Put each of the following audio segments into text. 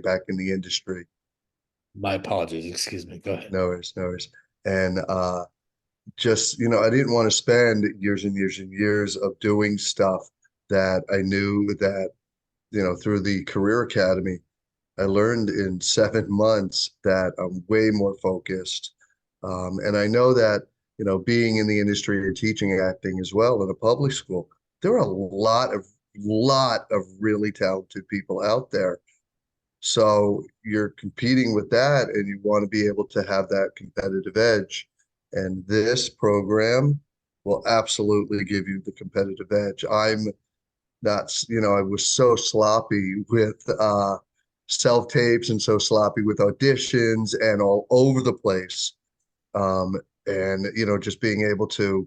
back in the industry. My apologies. Excuse me. Go ahead. No worries, no worries. And just, I didn't want to spend years and years and years of doing stuff that I knew that, through the Career Academy, I learned in 7 months that I'm way more focused. And I know that, being in the industry and teaching acting as well in a public school, there are a lot of really talented people out there. So you're competing with that and you want to be able to have that competitive edge. And this program will absolutely give you the competitive edge. I'm not, I was so sloppy with self tapes and so sloppy with auditions and all over the place. Um, and, just being able to,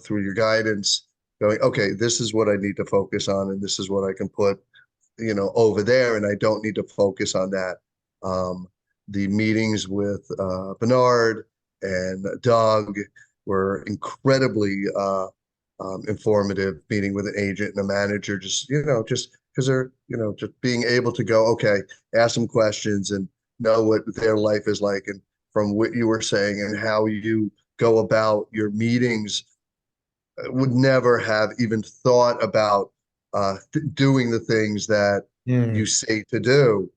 through your guidance, going, okay, this is what I need to focus on and this is what I can put over there, and I don't need to focus on that. The meetings with Bernard and Doug were incredibly informative. Meeting with an agent and a manager, just because they're just being able to go, okay, ask some questions and know what their life is like, and from what you were saying and how you go about your meetings, would never have even thought about doing the things that you Hmm. say to do.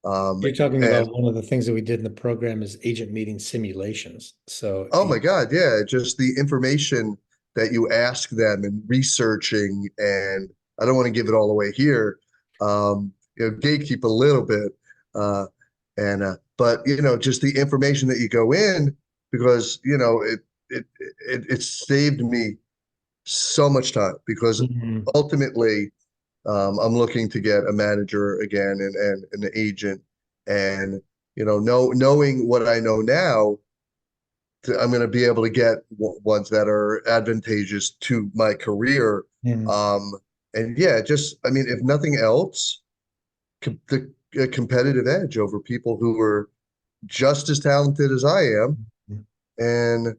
Um, You're talking and about one of the things that we did in the program is agent meeting simulations. So, oh my God, yeah, just the information that you ask them and researching, and I don't want to give it all away here. Gatekeep a little bit, uh, and but just the information that you go in, because it saved me so much time, because mhm. ultimately I'm looking to get a manager again and an agent, and knowing what I know now, I'm going to be able to get ones that are advantageous to my career. Mhm. Um, and yeah, just I mean, if nothing else, the competitive edge over people who are just as talented as I am, and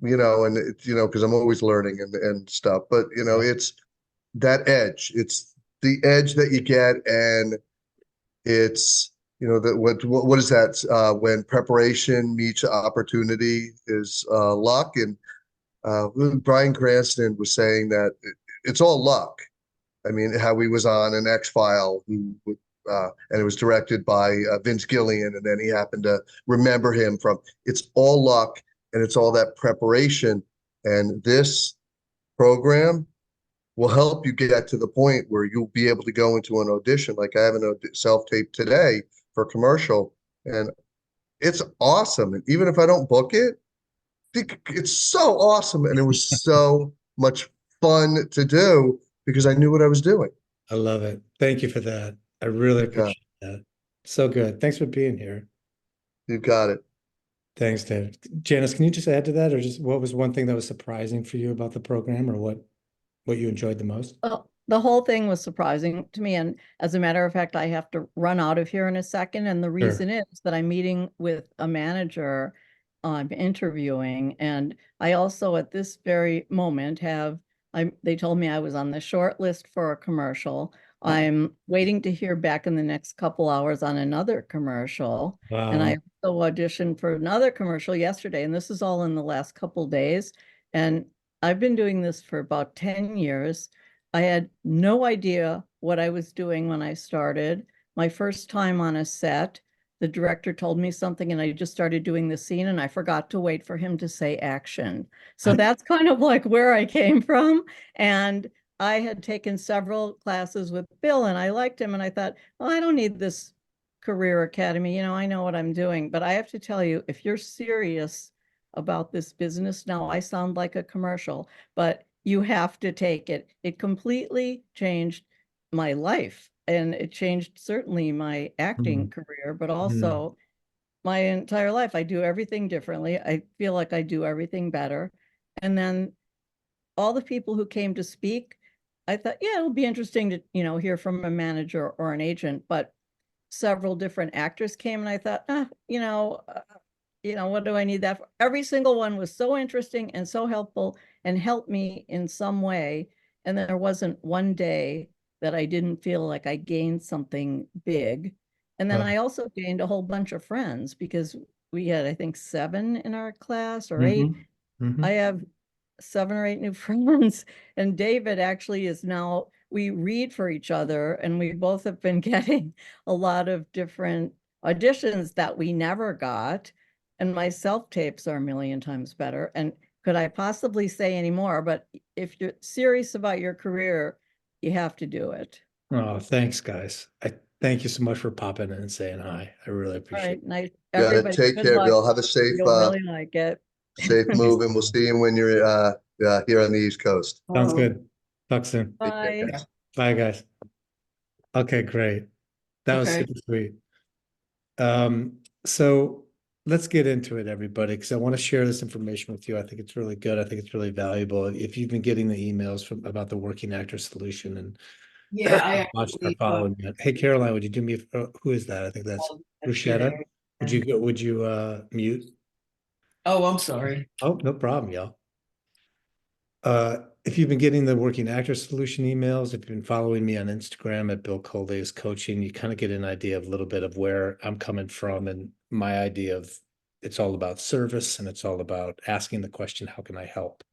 because I'm always learning and stuff, but Yeah. it's that edge. It's the edge that you get, and it's that what is that when preparation meets opportunity is luck. And Bryan Cranston was saying that it's all luck. I mean, how he was on an X-File, and it was directed by Vince Gilligan, and then he happened to remember him from. It's all luck, and it's all that preparation. And this program will help you get to the point where you'll be able to go into an audition. Like I have an self-tape today for a commercial, and it's awesome. And even if I don't book it, it's so awesome. And it was so much fun to do because I knew what I was doing. I love it. Thank you for that. I really You got, appreciate that. So good. Thanks for being here. you got it. Thanks, Dave. Janice, can you just add to that, or just what was one thing that was surprising for you about the program, or what you enjoyed the most? Well, the whole thing was surprising to me. And as a matter of fact, I have to run out of here in a second. And the Sure. reason is that I'm meeting with a manager I'm interviewing. And I also, at this very moment, they told me I was on the short list for a commercial. I'm waiting to hear back in the next couple hours on another commercial. And I Wow. also auditioned for another commercial yesterday. And this is all in the last couple days. And I've been doing this for about 10 years. I had no idea what I was doing when I started. My first time on a set, the director told me something and I just started doing the scene and I forgot to wait for him to say action. So that's kind of like where I came from. And I had taken several classes with Bill and I liked him and I thought, well, I don't need this career academy. I know what I'm doing. But I have to tell you, if you're serious about this business, now I sound like a commercial, but you have to take it. It completely changed my life and it changed certainly my acting Mhm. career, but Mhm. also my entire life. I do everything differently. I feel like I do everything better. And then all the people who came to speak, I thought, yeah, it'll be interesting to, hear from a manager or an agent, but several different actors came and I thought, what do I need that for? Every single one was so interesting and so helpful and helped me in some way. And there wasn't one day that I didn't feel like I gained something big. And then Oh. I also gained a whole bunch of friends because we had, I think, 7 in our class or 8. Mhm. I have 7 or 8 new friends, and David actually is now, we read for each other, and we both have been getting a lot of different auditions that we never got. And my self-tapes are a million times better. And could I possibly say any more? But if you're serious about your career, you have to do it. Oh, thanks, guys. I thank you so much for popping in and saying hi. I really All appreciate right, nice. Good. Everybody, Take good care, luck. Bill. Have a safe, You'll really like it. move, and we'll see you when you're here on the East Coast. it. Sounds good. Talk soon. Take care, Bye. guys. Bye, guys. Okay, great. That was Okay. super sweet. So let's get into it, everybody, because I want to share this information with you. I think it's really good. I think it's really valuable. If you've been getting the emails from about the working actor solution and Yeah, I watched are actually following that. Hey, Caroline, would you do me? Who is that? I think that's called Bruschetta. yesterday. Would you mute? Oh, I'm sorry. Oh, no problem, y'all. If you've been getting the working actor solution emails, if you've been following me on Instagram at Bill Coldays Coaching, you kind of get an idea of a little bit of where I'm coming from and my idea of it's all about service and it's all about asking the question, how can I help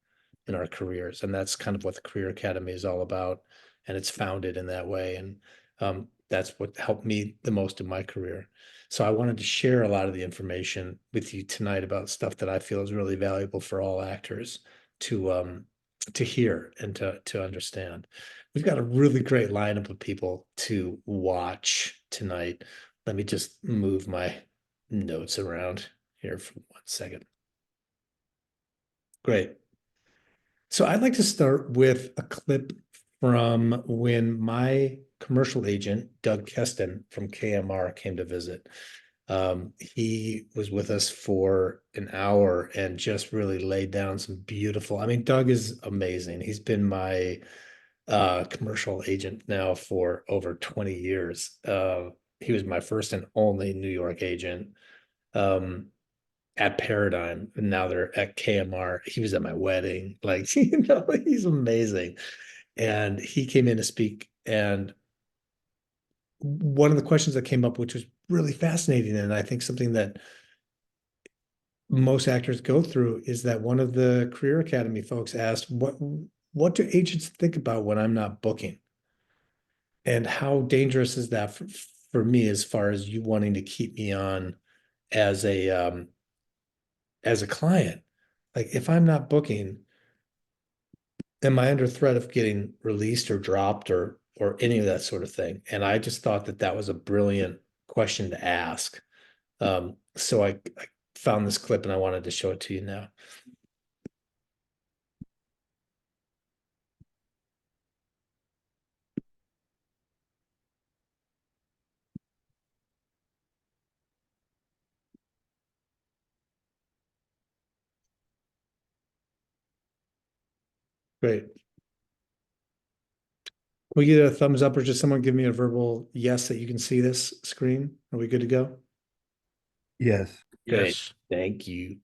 in our careers? And that's kind of what the Career Academy is all about. And it's founded in that way. And that's what helped me the most in my career. So I wanted to share a lot of the information with you tonight about stuff that I feel is really valuable for all actors to hear and to understand. We've got a really great lineup of people to watch tonight. Let me just move my notes around here for 1 second. Great. So I'd like to start with a clip from when my commercial agent, Doug Keston from KMR, came to visit. He was with us for an hour and just really laid down some beautiful, I mean, Doug is amazing. He's been my commercial agent now for over 20 years. He was my first and only New York agent. At Paradigm, and now they're at KMR. He was at my wedding. Like, he's amazing. And he came in to speak. And one of the questions that came up, which was really fascinating, and I think something that most actors go through, is that one of the Career Academy folks asked, what do agents think about when I'm not booking? And how dangerous is that for me as far as you wanting to keep me on as a client? Like, if I'm not booking, am I under threat of getting released or dropped or any of that sort of thing? And I just thought that that was a brilliant question to ask. So I found this clip and I wanted to show it to you now. Great. We get a thumbs up or just someone give me a verbal yes that you can see this screen? Are we good to go? Yes. Great. Yes. Thank you.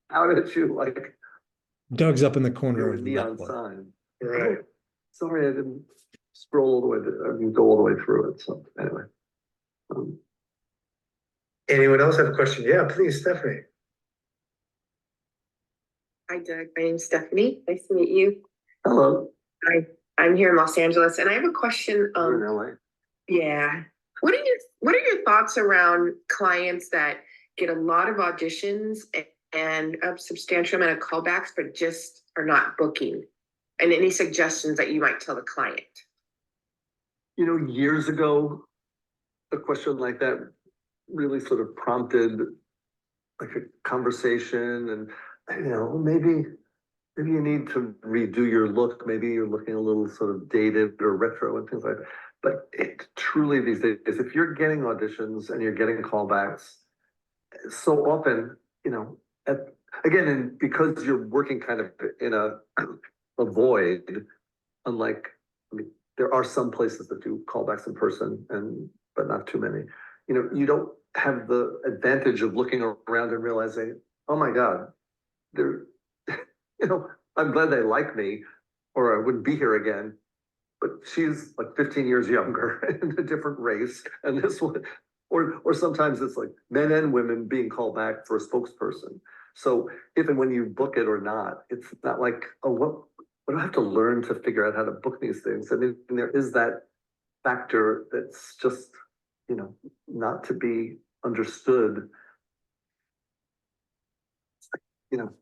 How did you like Doug's up in the corner your of the neon left one. sign? Right. Sorry, I didn't scroll all the way, I mean, go all the way through it, so anyway. Anyone else have a question? Yeah, please, Stephanie. Hi, Doug. My name's Stephanie. Nice to meet you. Hello. I'm here in Los Angeles, and I have a question. You're in LA. Yeah. What are your thoughts around clients that get a lot of auditions and a substantial amount of callbacks, but just are not booking? And any suggestions that you might tell the client? You know, years ago, a question like that really sort of prompted like a conversation, and maybe you need to redo your look. Maybe you're looking a little sort of dated or retro and things like that. But it truly these days, if you're getting auditions and you're getting callbacks, so often, and because you're working kind of in a void, unlike, I mean, there are some places that do callbacks in person, but not too many. You don't have the advantage of looking around and realizing, oh my God, they're, I'm glad they like me, or I wouldn't be here again. but she's like 15 years younger in a different race. And this one, or sometimes it's like men and women being called back for a spokesperson. So if and when you book it or not, it's not like, oh, what do I have to learn to figure out how to book these things? I mean, there is that factor that's just, not to be understood.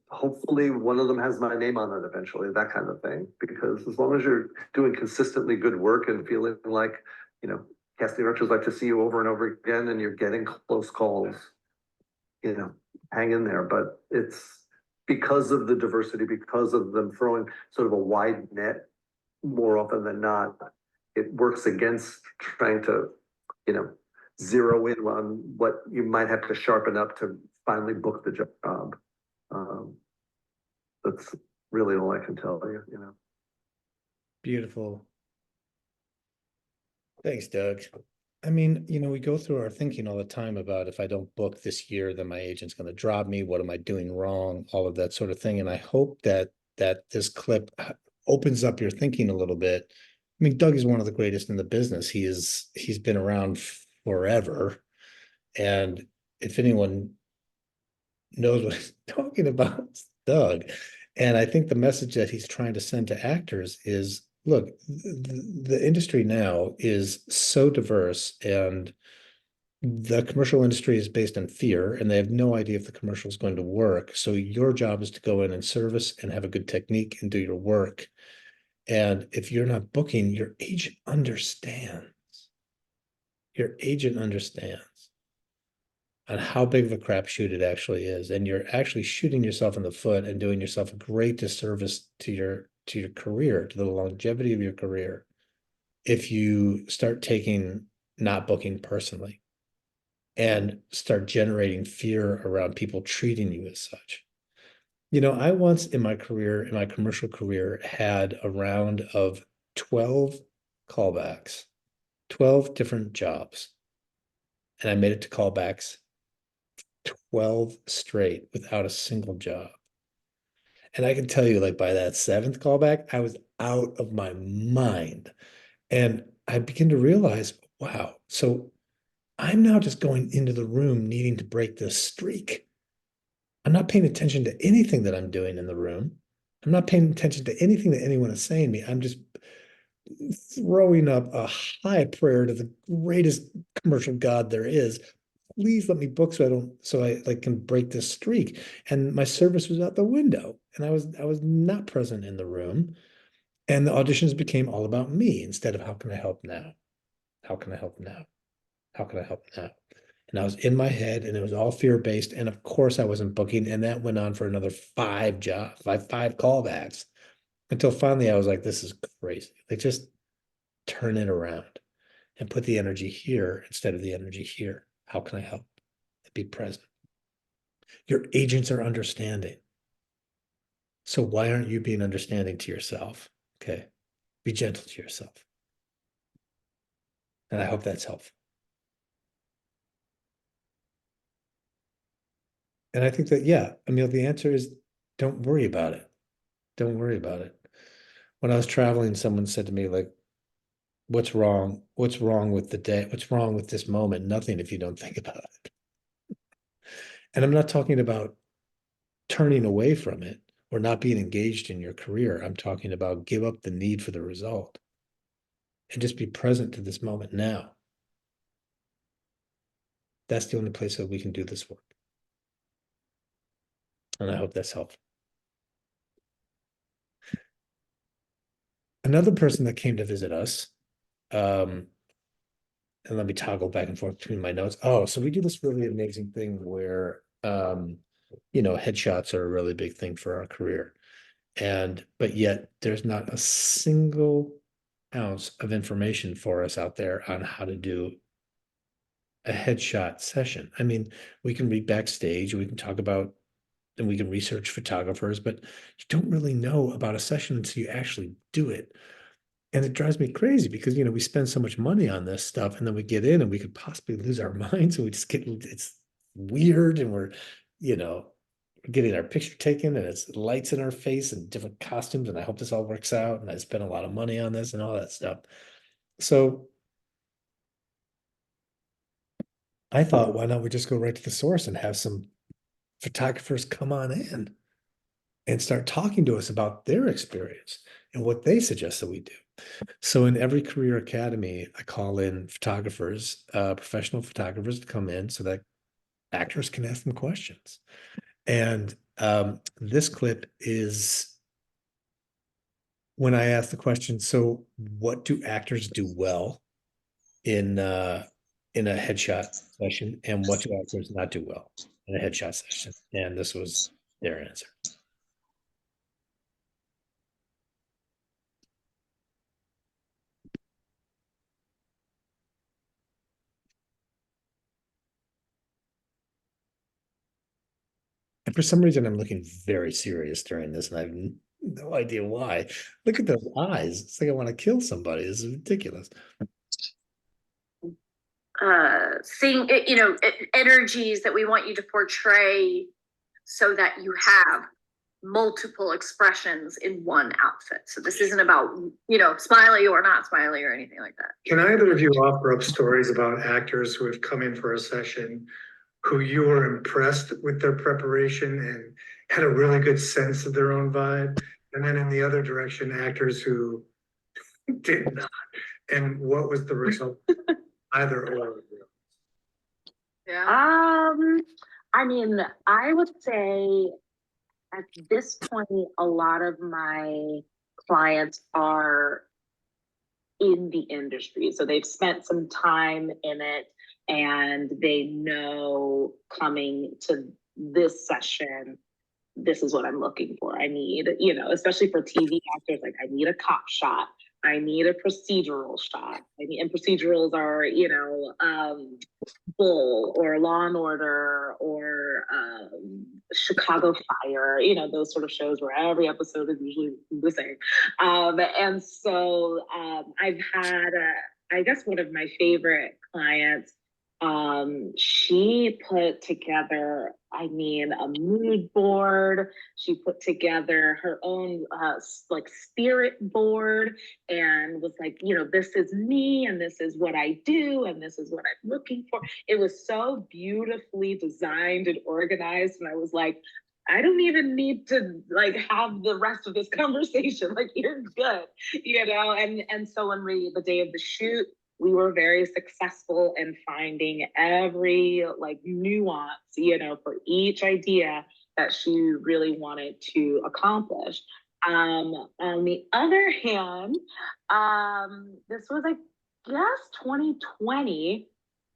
Hopefully one of them has my name on it eventually, that kind of thing. Because as long as you're doing consistently good work and feeling like, casting directors like to see you over and over again and you're getting close calls, hang in there. But it's because of the diversity, because of them throwing sort of a wide net more often than not, it works against trying to, zero in on what you might have to sharpen up to finally book the job. That's really all I can tell you, Beautiful. Thanks, Doug. I mean, we go through our thinking all the time about if I don't book this year, then my agent's going to drop me. What am I doing wrong? All of that sort of thing. And I hope that this clip opens up your thinking a little bit. I mean, Doug is one of the greatest in the business. He's been around forever. And if anyone knows what he's talking about, it's Doug. And I think the message that he's trying to send to actors is, look, the industry now is so diverse, and the commercial industry is based on fear, and they have no idea if the commercial is going to work. So your job is to go in and service and have a good technique and do your work. And if you're not booking, your agent understands. Your agent understands on how big of a crapshoot it actually is. And you're actually shooting yourself in the foot and doing yourself a great disservice to your career, to the longevity of your career, if you start taking not booking personally and start generating fear around people treating you as such. I once in my commercial career, had a round of 12 callbacks, 12 different jobs. And I made it to callbacks 12 straight without a single job. And I can tell you, like, by that 7th callback, I was out of my mind. And I begin to realize, wow, so I'm now just going into the room needing to break this streak. I'm not paying attention to anything that I'm doing in the room. I'm not paying attention to anything that anyone is saying to me. I'm just throwing up a high prayer to the greatest commercial god there is. Please let me book so I can break this streak. And my service was out the window, and I was not present in the room. And the auditions became all about me instead of how can I help now? How can I help now? How can I help now? And I was in my head, and it was all fear-based. And of course I wasn't booking. And that went on for another 5 callbacks, until finally I was like, this is crazy. Like, just turn it around and put the energy here instead of the energy here. How can I help? Be present. Your agents are understanding. So why aren't you being understanding to yourself? Okay. Be gentle to yourself. And I hope that's helpful. And I think that, yeah, Emil, the answer is don't worry about it. Don't worry about it. When I was traveling, someone said to me, like, what's wrong? What's wrong with the day? What's wrong with this moment? Nothing if you don't think about it. And I'm not talking about turning away from it or not being engaged in your career. I'm talking about give up the need for the result and just be present to this moment now. That's the only place that we can do this work. And I hope that's helpful. Another person that came to visit us, and let me toggle back and forth between my notes. Oh, so we do this really amazing thing where, headshots are a really big thing for our career. But yet there's not a single ounce of information for us out there on how to do a headshot session. I mean, we can read backstage, we can talk about, and we can research photographers, but you don't really know about a session until you actually do it. And it drives me crazy because, we spend so much money on this stuff, and then we get in and we could possibly lose our minds. And we just it's weird, and we're getting our picture taken and it's lights in our face and different costumes. And I hope this all works out. And I spent a lot of money on this and all that stuff. So I thought, why not we just go right to the source and have some photographers come on in and start talking to us about their experience and what they suggest that we do. So in every career academy, I call in photographers, professional photographers to come in so that actors can ask them questions. And this clip is when I ask the question, so what do actors do well in a headshot session, and what do actors not do well in a headshot session? And this was their answer. And for some reason, I'm looking very serious during this, and I have no idea why. Look at those eyes. It's like I want to kill somebody. This is ridiculous. Seeing it, you know, energies that we want you to portray so that you have multiple expressions in one outfit. So this isn't about, you know, smiley or not smiley or anything like that. Can either of you offer up stories about actors who have come in for a session who you were impressed with their preparation and had a really good sense of their own vibe? And then in the other direction, actors who did not. And what was the result? Either or. Yeah. I mean, I would say at this point, a lot of my clients are in the industry. So they've spent some time in it and they know coming to this session, this is what I'm looking for. I need, you know, especially for TV actors, like I need a cop shot. I need a procedural shot. And procedurals are, you know, Bull or Law and Order or Chicago Fire, you know, those sort of shows where every episode is usually the same. And so I've had, I guess one of my favorite clients, she put together, I mean, a mood board. She put together her own like spirit board and was like, you know, this is me and this is what I do and this is what I'm looking for. It was so beautifully designed and organized. And I was like, I don't even need to like have the rest of this conversation. Like, you're good, you know? And so when the day of the shoot, we were very successful in finding every like nuance, you know, for each idea that she really wanted to accomplish. On the other hand, this was, I guess, 2020,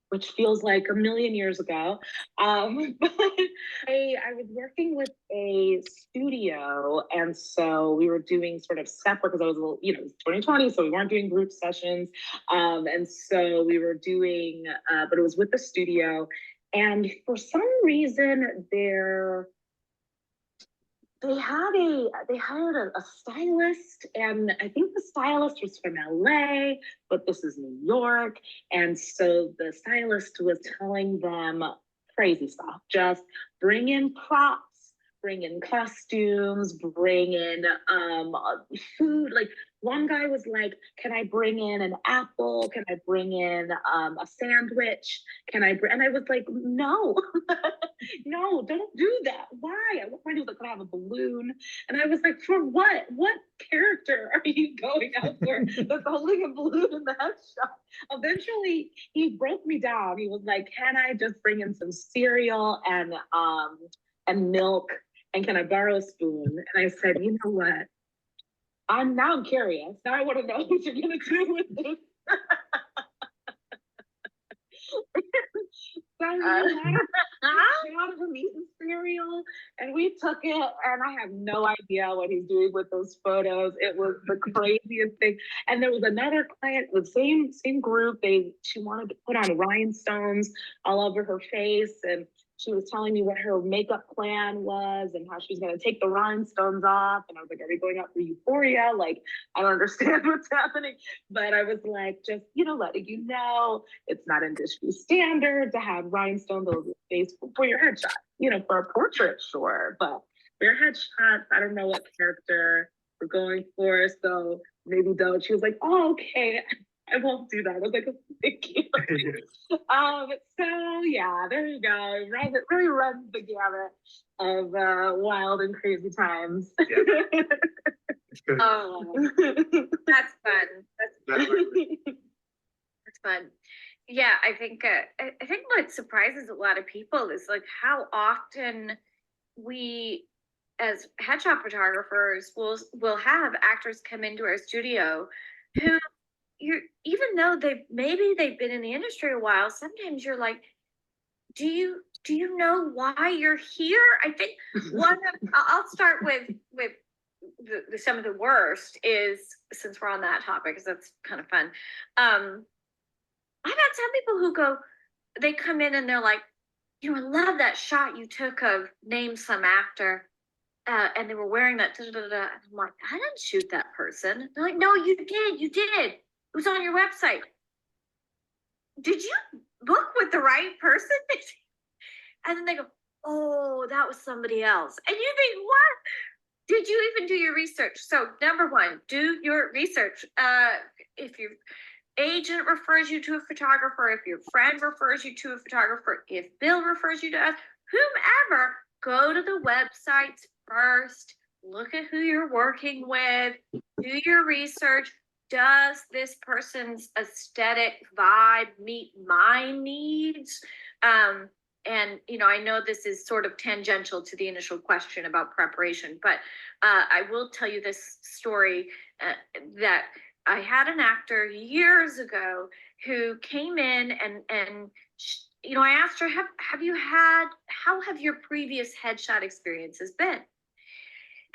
which feels like a million years ago. But I was working with a studio, and so we were doing sort of separate, because I was a little, you know, it was 2020, so we weren't doing group sessions. And so we were doing, but it was with the studio. And for some reason, they hired a stylist, and I think the stylist was from LA, but this is New York. And so the stylist was telling them crazy stuff, just bring in props, bring in costumes, bring in food. Like one guy was like, can I bring in an apple? Can I bring in a sandwich? And I was like, no, no, don't do that. Why? At one point he was like, can I have a balloon? And I was like, for what? What character are you going out for that's holding a balloon in the headshot? Eventually he broke me down. He was like, can I just bring in some cereal and milk? And can I borrow a spoon? And I said, you know what? I'm curious. Now I want to know what you're gonna do with this. So we had of him eating cereal, and we took it, and I have no idea what he's doing with those photos. It was the craziest thing. And there was another client, the same group. She wanted to put on rhinestones all over her face, and she was telling me what her makeup plan was and how she was going to take the rhinestones off. And I was like, are we going out for Euphoria? Like, I don't understand what's happening. But I was like, just, letting you know, it's not industry standard to have rhinestones over your face for your headshot. For a portrait, sure. But for your headshots, I don't know what character we're going for. So maybe don't. She was like, oh, okay. I won't do that. I was like, thank you. So yeah, there you go. Right, it really runs the gamut of wild and crazy times. Good. Oh, that's fun. That's fun. Yeah, I think what surprises a lot of people is like how often we, as headshot photographers, will have actors come into our studio who even though they've been in the industry a while, sometimes you're like, do you know why you're here? I think I'll start with some of the worst is, since we're on that topic, because that's kind of fun. I've had some people they come in and they're like, I love that shot you took of name some actor. And they were wearing that, and I'm like, I didn't shoot that person. They're like, no, you did. It was on your website. Did you book with the right person? And then they go, oh, that was somebody else. And you think, what? Did you even do your research? So number one, do your research. If your agent refers you to a photographer, if your friend refers you to a photographer, if Bill refers you to us, whomever, go to the websites first. Look at who you're working with. Do your research. Does this person's aesthetic vibe meet my needs? And, I know this is sort of tangential to the initial question about preparation, but I will tell you this story that I had an actor years ago who came in and I asked her, how have your previous headshot experiences been?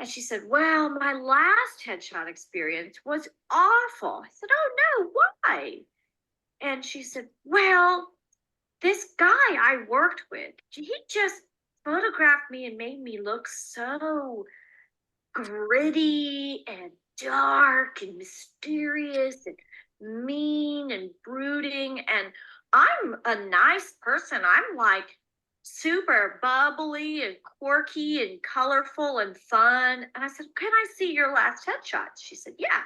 And she said, well, my last headshot experience was awful. I said, oh no, why? And she said, well, this guy I worked with, he just photographed me and made me look so gritty and dark and mysterious and mean and brooding. And I'm a nice person. I'm like super bubbly and quirky and colorful and fun. And I said, can I see your last headshots? She said, yeah.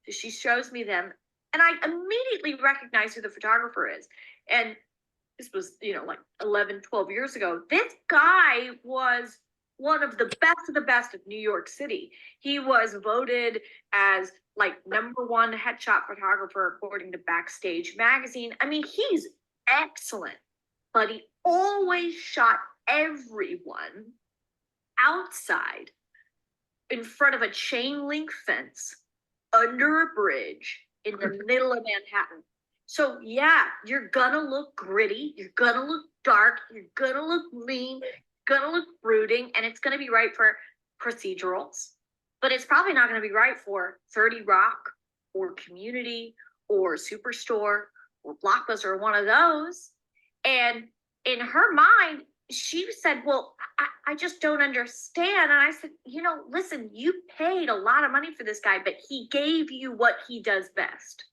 So she shows me them. And I immediately recognize who the photographer is. And this was, like 11, 12 years ago. This guy was one of the best of New York City. He was voted as like #1 headshot photographer according to Backstage magazine. I mean, he's excellent, but he always shot everyone outside in front of a chain link fence under a bridge in the middle of Manhattan. So yeah, you're gonna look gritty, you're gonna look dark, you're gonna look mean, you're gonna look brooding, and it's gonna be right for procedurals, but it's probably not gonna be right for 30 Rock or Community or Superstore or Blockbuster or one of those. And in her mind, she said, well, I just don't understand. And I said, listen, you paid a lot of money for this guy, but he gave you what he does best.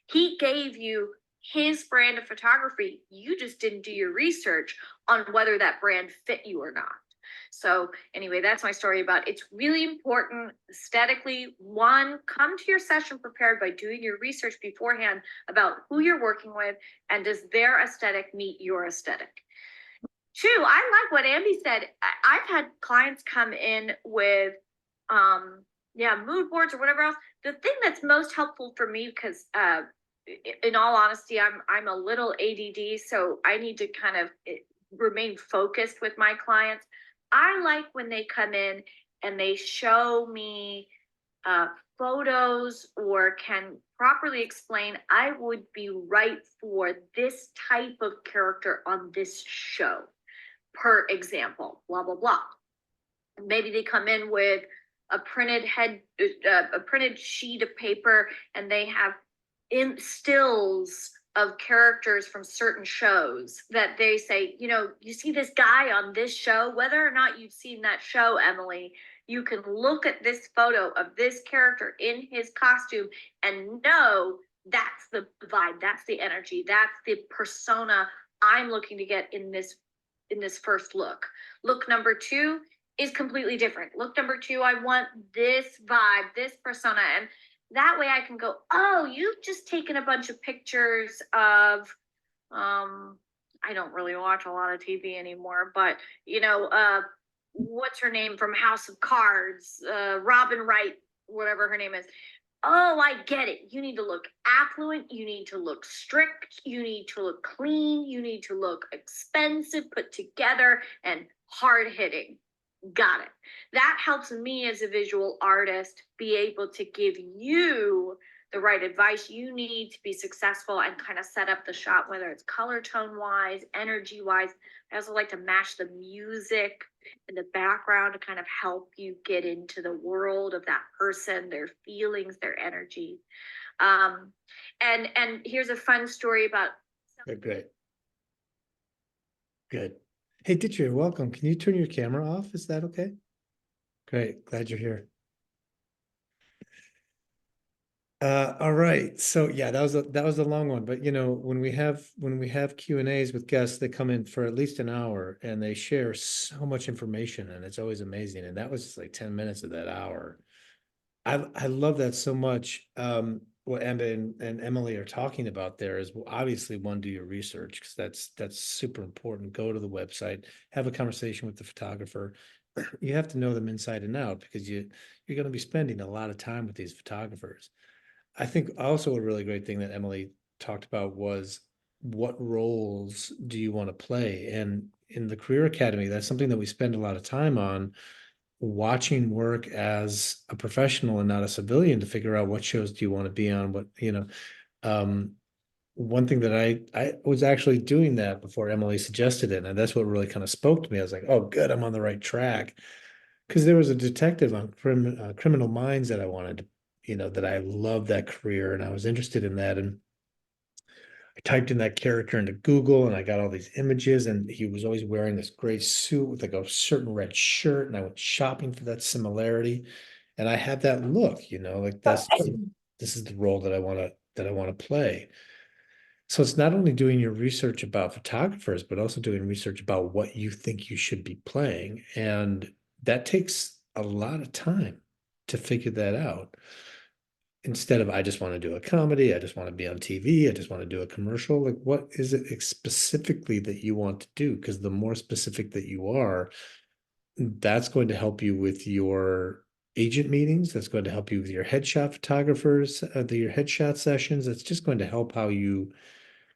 He gave you his brand of photography. You just didn't do your research on whether that brand fit you or not. So anyway, that's my story about it's really important aesthetically. One, come to your session prepared by doing your research beforehand about who you're working with and does their aesthetic meet your aesthetic. Two, I like what Andy said. I've had clients come in with mood boards or whatever else. The thing that's most helpful for me, because in all honesty, I'm a little ADD, so I need to kind of remain focused with my clients. I like when they come in and they show me photos or can properly explain, I would be right for this type of character on this show, per example, blah, blah, blah. Maybe they come in with a printed sheet of paper and they have stills of characters from certain shows that they say, you know, you see this guy on this show, whether or not you've seen that show, Emily, you can look at this photo of this character in his costume and know that's the vibe, that's the energy, that's the persona I'm looking to get in this first look. Look number 2 is completely different. Look number 2, I want this vibe, this persona. And that way I can go, oh, you've just taken a bunch of pictures of, I don't really watch a lot of TV anymore, but you know, what's her name from House of Cards? Robin Wright, whatever her name is. Oh, I get it. You need to look affluent. You need to look strict. You need to look clean. You need to look expensive, put together, and hard hitting. Got it. That helps me as a visual artist be able to give you the right advice you need to be successful and kind of set up the shot, whether it's color tone wise, energy wise. I also like to match the music in the background to kind of help you get into the world of that person, their feelings, their energy. And here's a fun story about. Great. Good. Hey, Ditcher, you're welcome. Can you turn your camera off? Is that okay? Great. Glad you're here. All right. So yeah, that was a long one, but you know, when we have Q&As with guests, they come in for at least an hour and they share so much information and it's always amazing. And that was just like 10 minutes of that hour. I love that so much. What Emma and Emily are talking about there is, well, obviously, one, do your research because that's super important. Go to the website, have a conversation with the photographer. You have to know them inside and out because you're going to be spending a lot of time with these photographers. I think also a really great thing that Emily talked about was what roles do you want to play? And in the Career Academy, that's something that we spend a lot of time on, watching work as a professional and not a civilian to figure out what shows do you want to be on, what, you know, one thing that I was actually doing that before Emily suggested it. And that's what really kind of spoke to me. I was like, oh, good, I'm on the right track. Because there was a detective on Criminal Minds that I wanted to, you know, that I loved that career and I was interested in that. And I typed in that character into Google and I got all these images and he was always wearing this gray suit with like a certain red shirt. And I went shopping for that similarity. And I had that look, you know, like this is the role that I want to play. So it's not only doing your research about photographers, but also doing research about what you think you should be playing. And that takes a lot of time to figure that out. Instead of, I just want to do a comedy, I just want to be on TV, I just want to do a commercial. Like, what is it specifically that you want to do? Because the more specific that you are, that's going to help you with your agent meetings. That's going to help you with your headshot photographers, your headshot sessions. That's just going to help how you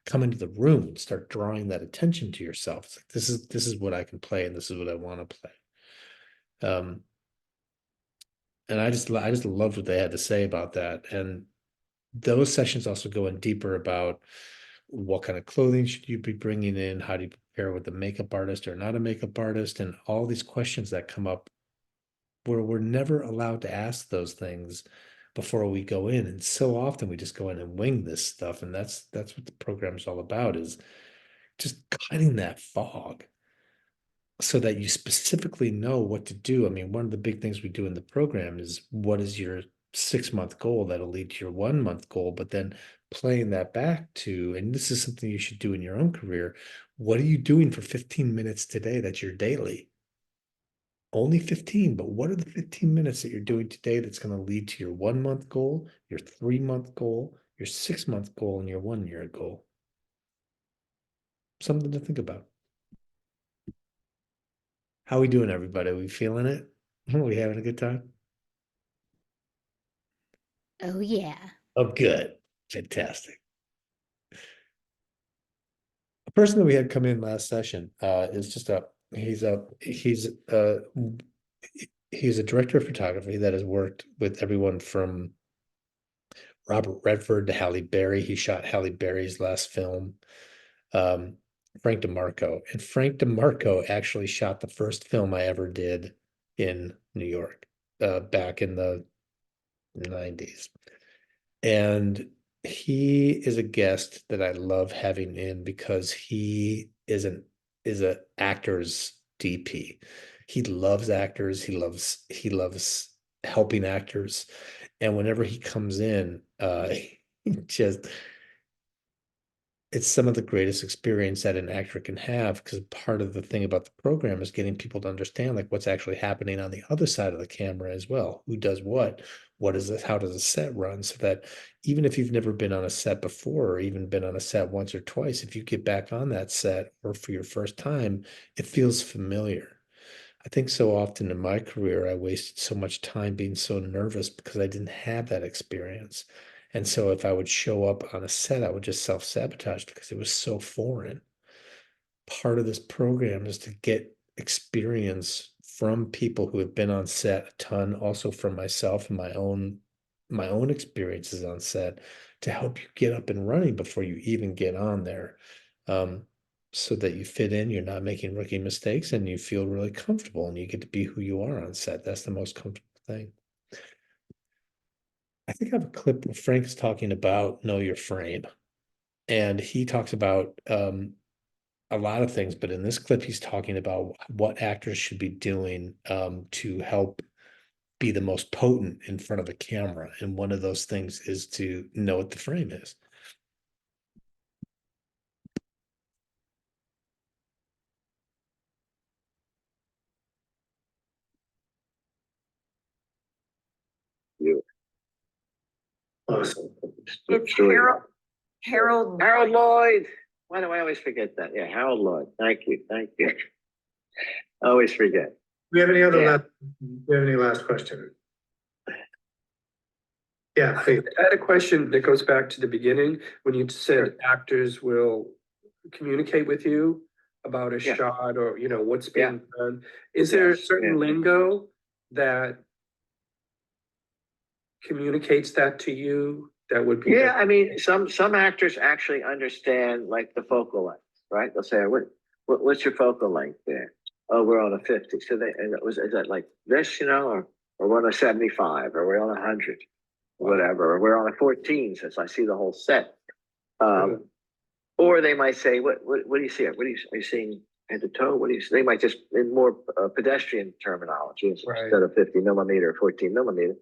come into the room and start drawing that attention to yourself. It's like, this is what I can play and this is what I want to play. And I just loved what they had to say about that. And those sessions also go in deeper about what kind of clothing should you be bringing in? How do you prepare with a makeup artist or not a makeup artist? And all these questions that come up where we're never allowed to ask those things before we go in. And so often we just go in and wing this stuff. And that's what the program's all about, is just cutting that fog so that you specifically know what to do. I mean, one of the big things we do in the program is, what is your 6-month goal that'll lead to your 1-month goal, but then playing that back to, and this is something you should do in your own career, what are you doing for 15 minutes today that's your daily? Only 15, but what are the 15 minutes that you're doing today that's going to lead to your 1-month goal, your 3-month goal, your 6-month goal, and your 1-year goal? Something to think about. How we doing, everybody? Are we feeling it? Are we having a good time? Oh, yeah. Oh, good. Fantastic. A person that we had come in last session is just he's a director of photography that has worked with everyone from Robert Redford to Halle Berry. He shot Halle Berry's last film. Frank DeMarco. And Frank DeMarco actually shot the first film I ever did in New York back in the 90s. And he is a guest that I love having in because he is a actor's DP. He loves actors. He loves helping actors. And whenever he comes in, he just it's some of the greatest experience that an actor can have, because part of the thing about the program is getting people to understand like what's actually happening on the other side of the camera as well. Who does what is this, how does a set run, so that even if you've never been on a set before or even been on a set once or twice, if you get back on that set or for your first time, it feels familiar. I think so often in my career, I wasted so much time being so nervous because I didn't have that experience. And so if I would show up on a set, I would just self-sabotage because it was so foreign. Part of this program is to get experience from people who have been on set a ton, also from myself and my own experiences on set, to help you get up and running before you even get on there. So that you fit in, you're not making rookie mistakes, and you feel really comfortable and you get to be who you are on set. That's the most comfortable thing. I think I have a clip where Frank's talking about know your frame. And he talks about a lot of things, but in this clip, he's talking about what actors should be doing to help be the most potent in front of a camera. And one of those things is to know what the frame is. Awesome. It's Harold. Harold Lloyd. Why do I always forget that? Yeah, Harold Lloyd. Thank you. Thank you. I always forget. Do we have any other Yeah. do we have any last question? Yeah, please. I had a question that goes back to the beginning, when you said actors will communicate with you about a Yeah. shot or, you know, what's Yeah. being done. Is there a Yes, certain yeah. lingo that communicates that to you that would be? Yeah, I mean, some actors actually understand like the focal length, right? They'll say, what's your focal length there? Oh, we're on a 50. So is that like this, you know, or we're on a 75, or we're on 100, whatever, or we're on a 14, since I see the whole set. Or they might say, what do you see? Are you seeing head to toe? What do you see? They might just, in more pedestrian terminology, instead of 50 millimeter or 14 millimeter.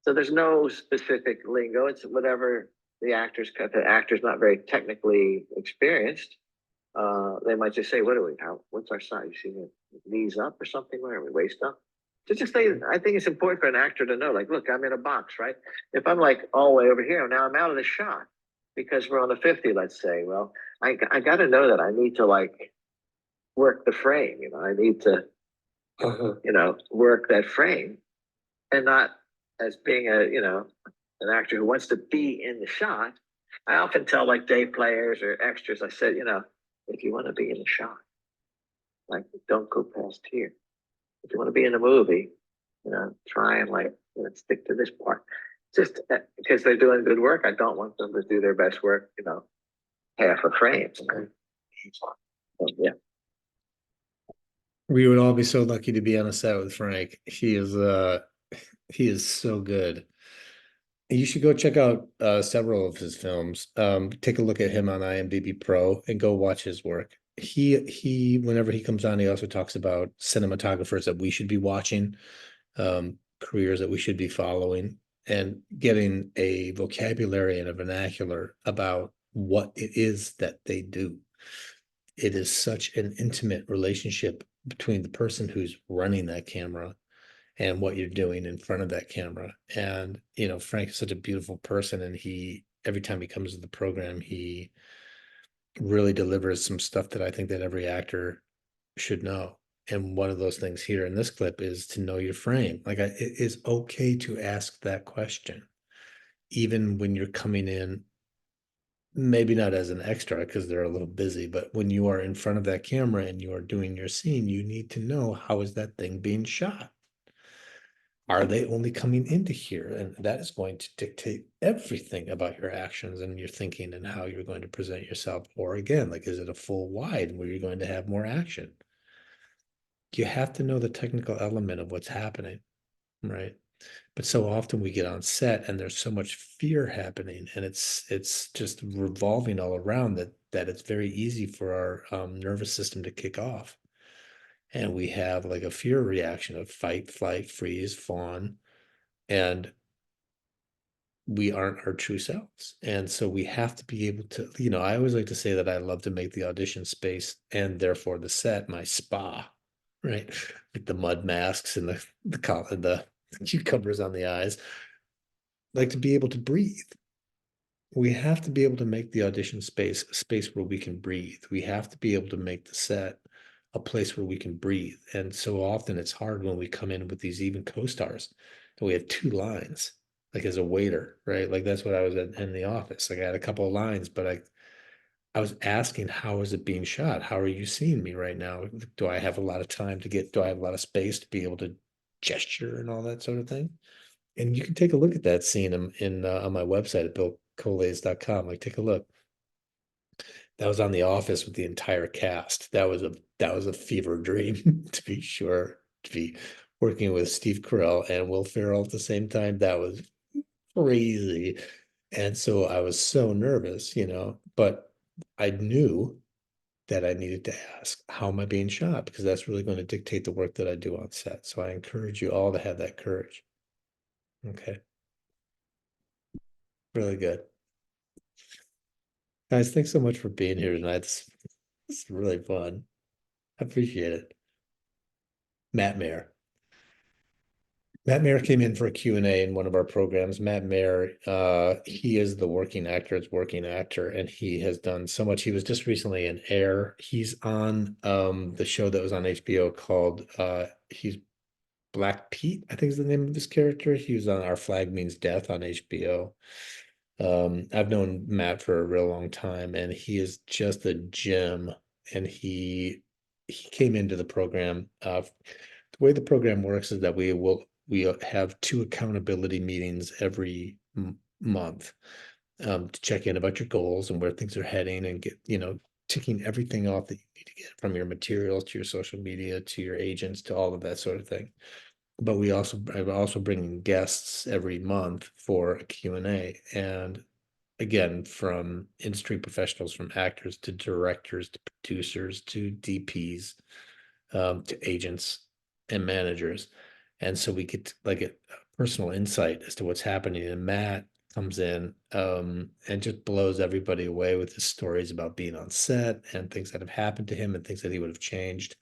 So there's no specific lingo. It's whatever the actor's not very technically experienced. They might just say, what's our size? You see the knees up or something? Where are we, waist up? Just say, I think it's important for an actor to know, like, look, I'm in a box, right? If I'm like all the way over here, now I'm out of the shot because we're on the 50, let's say. Well, I got to know that I need to like work the frame, you know, I need to, you know, work that frame, and not as being an actor who wants to be in the shot. I often tell like day players or extras, I said, you know, if you want to be in the shot, like, don't go past here. If you want to be in a movie, you know, try and like, you know, stick to this part. Just because they're doing good work, I don't want them to do their best work, you know, half a frame. You know? So, yeah. We would all be so lucky to be on a set with Frank. He is so good. You should go check out several of his films. Take a look at him on IMDb Pro and go watch his work. He whenever he comes on, he also talks about cinematographers that we should be watching, careers that we should be following, and getting a vocabulary and a vernacular about what it is that they do. It is such an intimate relationship between the person who's running that camera and what you're doing in front of that camera. And, you know, Frank is such a beautiful person, and every time he comes to the program, he really delivers some stuff that I think that every actor should know. And one of those things here in this clip is to know your frame. Like, it is okay to ask that question, even when you're coming in, maybe not as an extra because they're a little busy, but when you are in front of that camera and you are doing your scene, you need to know, how is that thing being shot? Are they only coming into here? And that is going to dictate everything about your actions and your thinking and how you're going to present yourself. Or again, like, is it a full wide where you're going to have more action? You have to know the technical element of what's happening, right? But so often we get on set and there's so much fear happening, and it's just revolving all around that it's very easy for our nervous system to kick off. And we have like a fear reaction of fight, flight, freeze, fawn, and we aren't our true selves. And so we have to be able to, I always like to say that I love to make the audition space and therefore the set my spa, right? Like the mud masks and the cucumbers on the eyes. Like to be able to breathe. We have to be able to make the audition space a space where we can breathe. We have to be able to make the set a place where we can breathe. And so often it's hard when we come in with these even co-stars and we have 2 lines, like as a waiter, right? Like that's what I was in the office. Like I had a couple of lines, but I was asking, how is it being shot? How are you seeing me right now? Do I have a lot of time do I have a lot of space to be able to gesture and all that sort of thing? And you can take a look at that scene on my website at billcollays.com. Like, take a look. That was on The Office with the entire cast. That was a fever dream to be sure. To be working with Steve Carell and Will Ferrell at the same time, that was crazy. And so I was so nervous, but I knew that I needed to ask, how am I being shot? Because that's really going to dictate the work that I do on set. So I encourage you all to have that courage. Okay. Really good. Guys, thanks so much for being here tonight. It's really fun. I appreciate it. Matt Mayer. Matt Mayer came in for a Q&A in one of our programs. Matt Mayer, he is the working actor, and he has done so much. He was just recently in Air. He's on the show that was on HBO called he's Black Pete, I think is the name of his character. He was on Our Flag Means Death on HBO. I've known Matt for a real long time, and he is just a gem. And he came into the program. The way the program works is that we have 2 accountability meetings every month to check in about your goals and where things are heading, and get ticking everything off that you need to get, from your materials to your social media to your agents to all of that sort of thing. But I'm also bringing guests every month for a Q&A. And again, from industry professionals, from actors to directors to producers to DPs, to agents and managers. And so we get like a personal insight as to what's happening. And Matt comes in and just blows everybody away with his stories about being on set and things that have happened to him and things that he would have changed.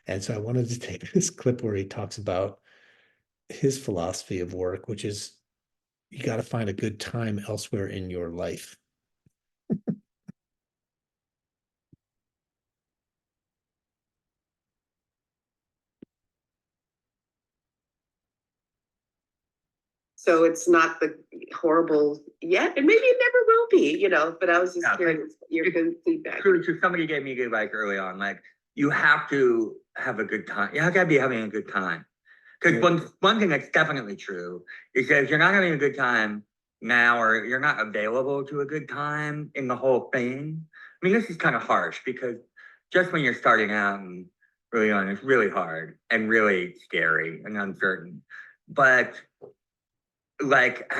And so I wanted to take this clip where he talks about his philosophy of work, which is you got to find a good time elsewhere in your life. So it's not the horrible yet, and maybe it never will be, but I was just Yeah, curious your good feedback. True, somebody gave me good advice early on, like, you have to have a good time. You have to be having a good time. Because one thing that's definitely true is that if you're not having a good time now, or you're not available to a good time in the whole thing, I mean, this is kind of harsh, because just when you're starting out and really on, it's really hard and really scary and uncertain. But like,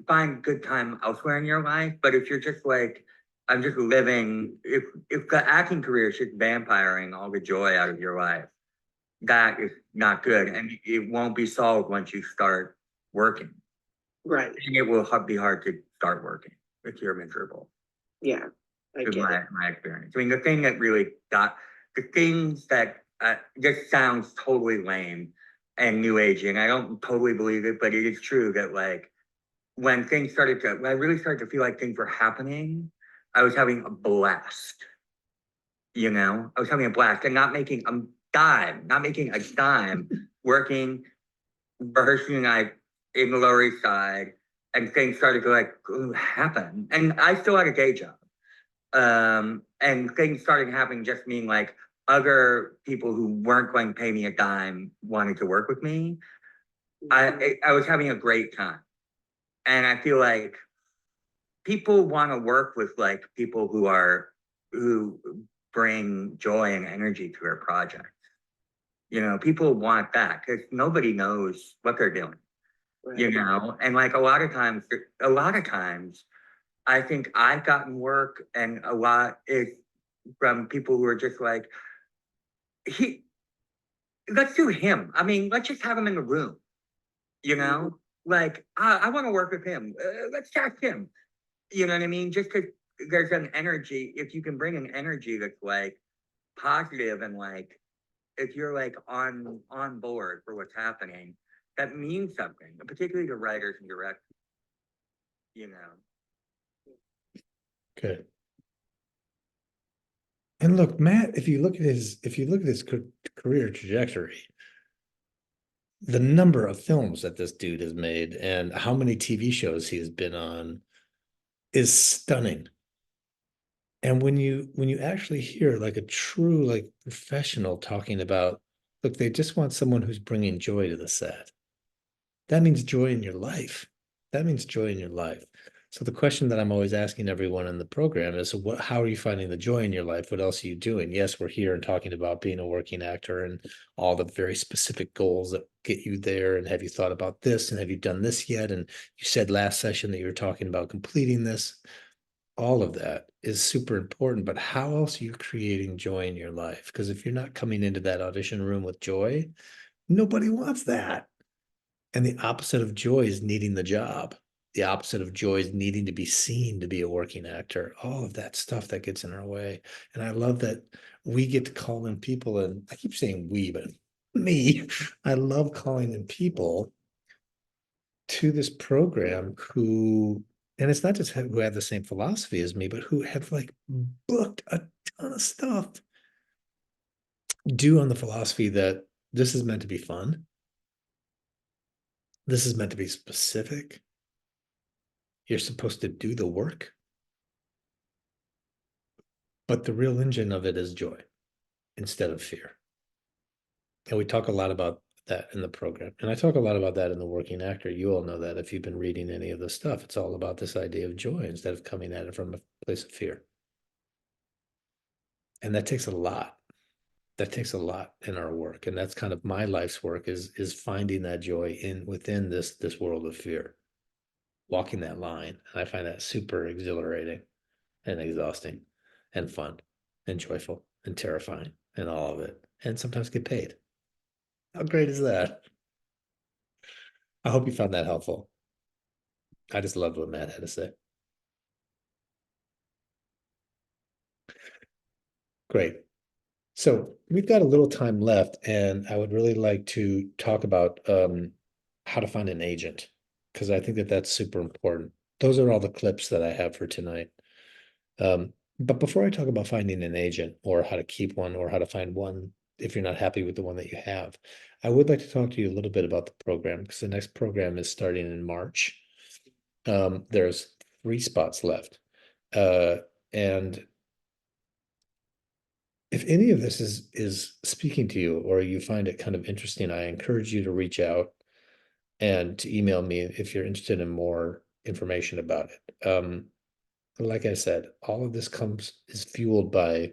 find good time elsewhere in your life. But if you're just like, I'm just living, if the acting career is just vampiring all the joy out of your life, that is not good, and it won't be solved once you start working. Right. And it will be hard to start working if you're miserable. Yeah, I get it. My experience. I mean, the thing that really the things that this sounds totally lame and new agey, and I don't totally believe it, but it is true that like when I really started to feel like things were happening, I was having a blast. I was having a blast and not making a dime, working, rehearsing night in the Lower East Side, and things started to happen. And I still had a day job. And things started happening, just mean like other people who weren't going to pay me a dime wanted to work with me. I was having a great time. And I feel like people want to work with like people who bring joy and energy to their project. People want that, because nobody knows what they're doing. you know, and like a lot of times, I think I've gotten work and a lot is from people who are just like, let's do him. I mean, let's just have him in the room, you know? Like, I want to work with him. Let's cast him. You know what I mean? Just because there's an energy, if you can bring an energy that's like positive and like, if you're like on board for what's happening, that means something, particularly to writers and directors, you know? Good. And look, Matt, if you look at his career trajectory, the number of films that this dude has made and how many TV shows he has been on is stunning. And when you actually hear like a true like professional talking about, look, they just want someone who's bringing joy to the set. That means joy in your life. That means joy in your life. So the question that I'm always asking everyone in the program is, so how are you finding the joy in your life? What else are you doing? Yes, we're here and talking about being a working actor and all the very specific goals that get you there. And have you thought about this? And have you done this yet? And you said last session that you were talking about completing this. All of that is super important, but how else are you creating joy in your life? Because if you're not coming into that audition room with joy, nobody wants that. And the opposite of joy is needing the job. The opposite of joy is needing to be seen to be a working actor. All of that stuff that gets in our way. And I love that we get to call in people, and I keep saying we, but me, I love calling in people to this program who, and it's not just who have the same philosophy as me, but who have like booked a ton of stuff due on the philosophy that this is meant to be fun. This is meant to be specific. You're supposed to do the work. But the real engine of it is joy instead of fear. And we talk a lot about that in the program. And I talk a lot about that in The Working Actor. You all know that if you've been reading any of this stuff, it's all about this idea of joy instead of coming at it from a place of fear. And that takes a lot. That takes a lot in our work. And that's kind of my life's work is finding that joy within this world of fear. Walking that line. And I find that super exhilarating and exhausting and fun and joyful and terrifying and all of it. And sometimes get paid. How great is that? I hope you found that helpful. I just loved what Matt had to say. Great. So we've got a little time left, and I would really like to talk about how to find an agent, because I think that that's super important. Those are all the clips that I have for tonight. But before I talk about finding an agent or how to keep one or how to find one, if you're not happy with the one that you have, I would like to talk to you a little bit about the program, because the next program is starting in March. There's 3 spots left. And if any of this is speaking to you or you find it kind of interesting, I encourage you to reach out and to email me if you're interested in more information about it. Like I said, all of this is fueled by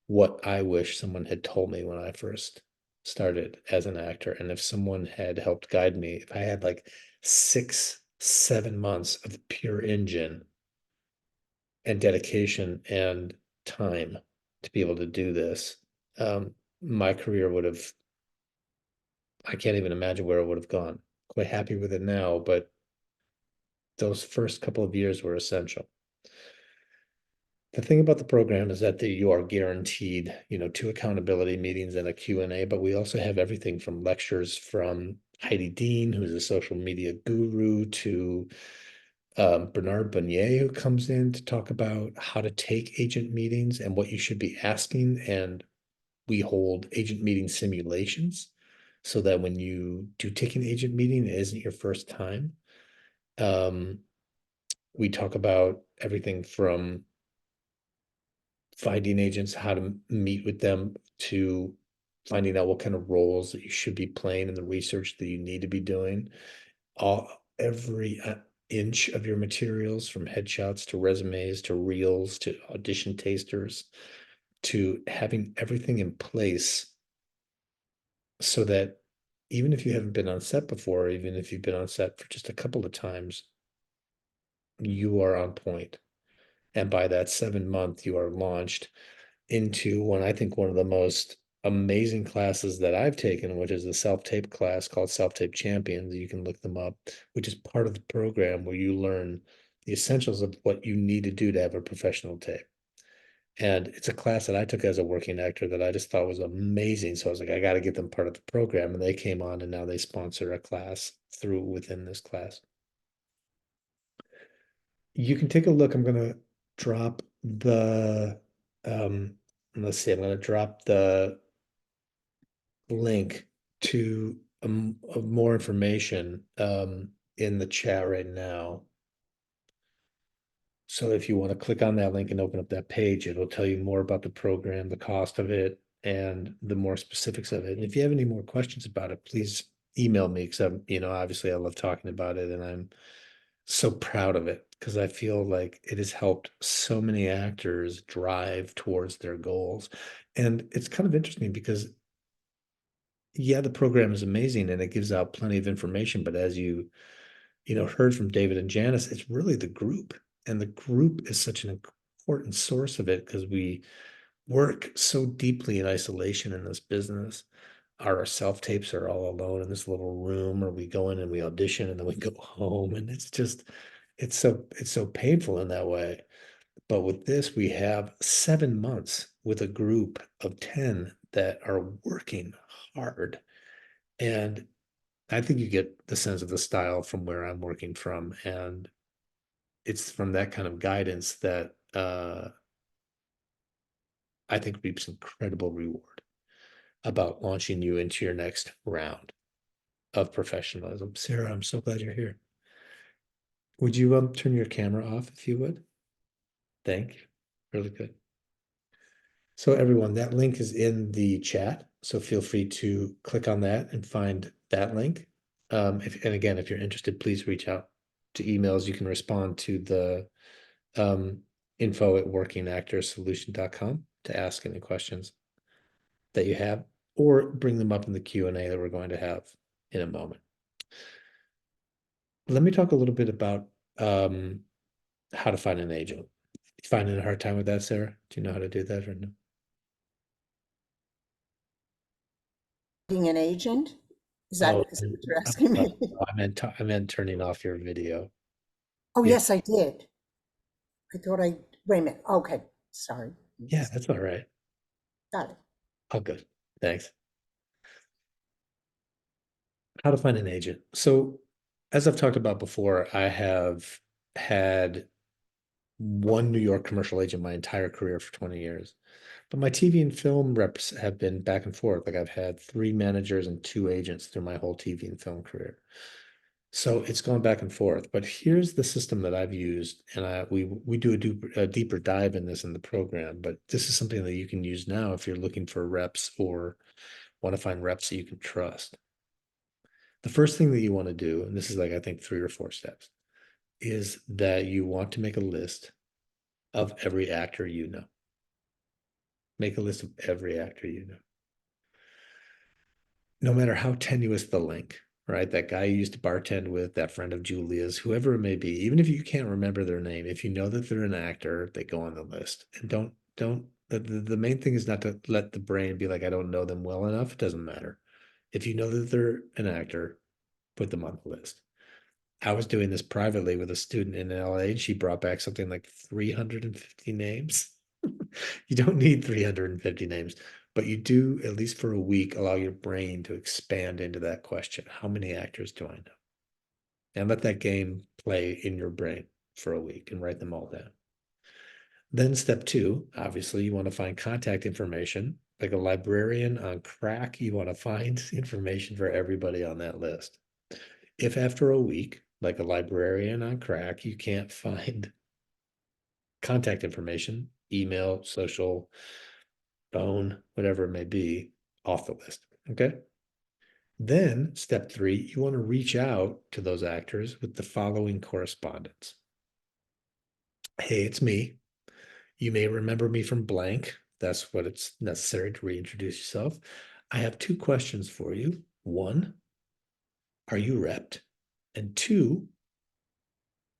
what I wish someone had told me when I first started as an actor. And if someone had helped guide me, if I had like 6-7 months of pure engine and dedication and time to be able to do this, my career would have, I can't even imagine where it would have gone. Quite happy with it now, but those first couple of years were essential. The thing about the program is that you are guaranteed, 2 accountability meetings and a Q&A, but we also have everything from lectures from Heidi Dean, who's a social media guru, to Bernard Bonnier, who comes in to talk about how to take agent meetings and what you should be asking. And we hold agent meeting simulations so that when you do take an agent meeting, it isn't your first time. We talk about everything from finding agents, how to meet with them, to finding out what kind of roles that you should be playing and the research that you need to be doing. Every inch of your materials, from headshots to resumes to reels to audition tasters, to having everything in place so that even if you haven't been on set before, even if you've been on set for just a couple of times, you are on point. And by that 7 month, you are launched into I think one of the most amazing classes that I've taken, which is a self-tape class called Self-Tape Champions. You can look them up, which is part of the program where you learn the essentials of what you need to do to have a professional tape. And it's a class that I took as a working actor that I just thought was amazing. So I was like, I got to get them part of the program. And they came on and now they sponsor a class within this class. You can take a look. I'm going to drop the, let's see, I'm going to drop the link to of more information in the chat right now. So if you want to click on that link and open up that page, it'll tell you more about the program, the cost of it, and the more specifics of it. And if you have any more questions about it, please email me because obviously I love talking about it and I'm so proud of it because I feel like it has helped so many actors drive towards their goals. And it's kind of interesting because yeah, the program is amazing and it gives out plenty of information, but as you heard from David and Janice, it's really the group. And the group is such an important source of it because we work so deeply in isolation in this business. Our self-tapes are all alone in this little room, or we go in and we audition and then we go home. And it's so painful in that way. But with this, we have 7 months with a group of 10 that are working hard. And I think you get the sense of the style from where I'm working from. And it's from that kind of guidance that I think reaps incredible reward about launching you into your next round of professionalism. Sarah, I'm so glad you're here. Would you turn your camera off if you would? Thank you. Really good. So everyone, that link is in the chat. So feel free to click on that and find that link. And again, if you're interested, please reach out to emails. You can respond to the info@workingactorsolution.com to ask any questions that you have, or bring them up in the Q&A that we're going to have in a moment. Let me talk a little bit about how to find an agent. You finding a hard time with that, Sarah? Do you know how to do that or no? Being an agent? Is that what you're asking me? I meant turning off your video. Oh, yes, I did. Wait a minute. Okay, sorry. Yeah, that's all right. Got it. Oh, good. Thanks. How to find an agent. So as I've talked about before, I have had one New York commercial agent my entire career for 20 years. But my TV and film reps have been back and forth. Like I've had 3 managers and 2 agents through my whole TV and film career. So it's gone back and forth. But here's the system that I've used, and we do a deeper dive in this in the program. But this is something that you can use now if you're looking for reps or want to find reps that you can trust. The first thing that you want to do, and this is like I think 3 or 4 steps, is that you want to make a list of every actor you know. Make a list of every actor you know. No matter how tenuous the link, right? That guy you used to bartend with, that friend of Julia's, whoever it may be, even if you can't remember their name, if you know that they're an actor, they go on the list. And the main thing is not to let the brain be like, I don't know them well enough. It doesn't matter. If you know that they're an actor, put them on the list. I was doing this privately with a student in LA, and she brought back something like 350 names. You don't need 350 names, but you do, at least for a week, allow your brain to expand into that question. How many actors do I know? And let that game play in your brain for a week and write them all down. Then step 2, obviously, you want to find contact information. Like a librarian on crack, you want to find information for everybody on that list. If after a week, like a librarian on crack, you can't find contact information, email, social, phone, whatever it may be, off the list, okay? Then step 3, you want to reach out to those actors with the following correspondence. Hey, it's me. You may remember me from blank. That's what it's necessary to reintroduce yourself. I have 2 questions for you. one, are you repped? And two,